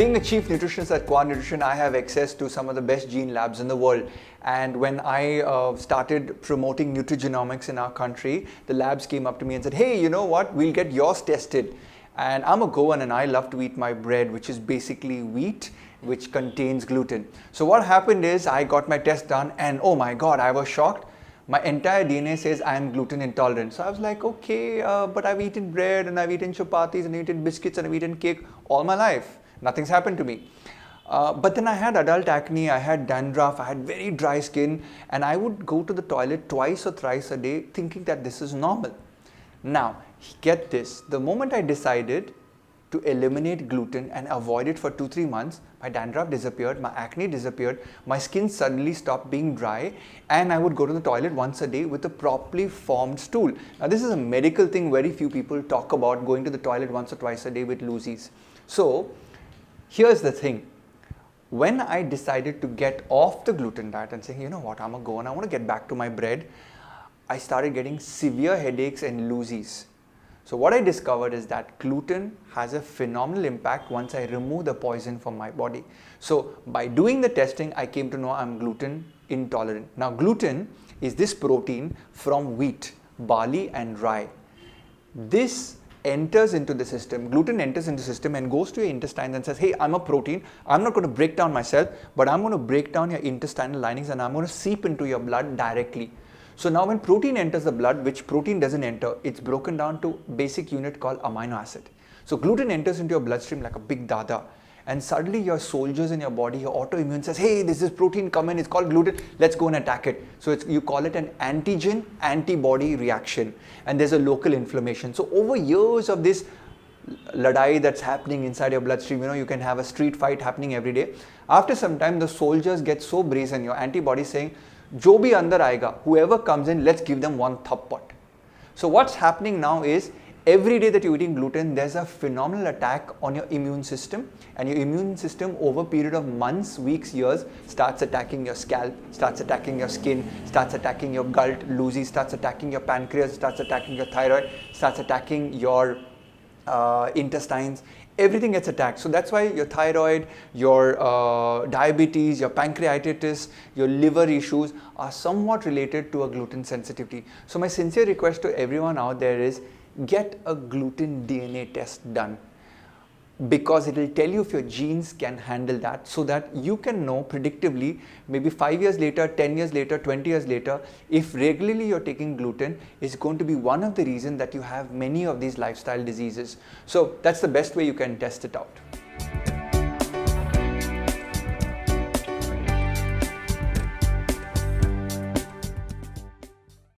Being a chief nutritionist at Quad Nutrition, I have access to some of the best gene labs in the world. And when I started promoting nutrigenomics in our country, the labs came up to me and said, hey, you know what, we'll get yours tested. And I'm a Goan and I love to eat my bread, which is basically wheat, which contains gluten. So what happened is I got my test done and oh my God, I was shocked. My entire DNA says I am gluten intolerant. So I was like, okay, but I've eaten bread and I've eaten chapatis and I've eaten biscuits and I've eaten cake all my life. Nothing's happened to me. But then I had adult acne, I had dandruff, I had very dry skin, and I would go to the toilet twice or thrice a day thinking that this is normal. Now, get this, the moment I decided to eliminate gluten and avoid it for 2-3 months, my dandruff disappeared, my acne disappeared, my skin suddenly stopped being dry, and I would go to the toilet once a day with a properly formed stool. Now, this is a medical thing very few people talk about, going to the toilet once or twice a day with loosies. So, here's the thing. When I decided to get off the gluten diet and say, you know what, I'm a Goan, I want to get back to my bread, I started getting severe headaches and loosies. So what I discovered is that gluten has a phenomenal impact once I remove the poison from my body. So by doing the testing, I came to know I'm gluten intolerant. Now gluten is this protein from wheat, barley and rye. This enters into the system, gluten enters into the system and goes to your intestines and says, hey, I'm a protein, I'm not going to break down myself, but I'm going to break down your intestinal linings and I'm going to seep into your blood directly. So now when protein enters the blood, which protein doesn't enter, it's broken down to basic unit called amino acid. So gluten enters into your bloodstream like a big dada. And suddenly your soldiers in your body, your autoimmune says, hey, this is protein coming, it's called gluten, let's go and attack it. So you call it an antigen antibody reaction, and there's a local inflammation. So over years of this ladai that's happening inside your bloodstream, you can have a street fight happening every day. After some time, the soldiers get so brazen, your antibody saying, jo bhi andar aayega, whoever comes in, let's give them one thappot. So what's happening now is, every day that you're eating gluten, there's a phenomenal attack on your immune system, and your immune system over a period of months, weeks, years starts attacking your scalp, starts attacking your skin, starts attacking your gut, loosey, starts attacking your pancreas, starts attacking your thyroid, starts attacking your intestines. Everything gets attacked. So that's why your thyroid, your diabetes, your pancreatitis, your liver issues are somewhat related to a gluten sensitivity. So my sincere request to everyone out there is, get a gluten DNA test done, because it will tell you if your genes can handle that, so that you can know predictably, maybe 5 years later, 10 years later, 20 years later, if regularly you're taking gluten, is going to be one of the reasons that you have many of these lifestyle diseases. So that's the best way you can test it out.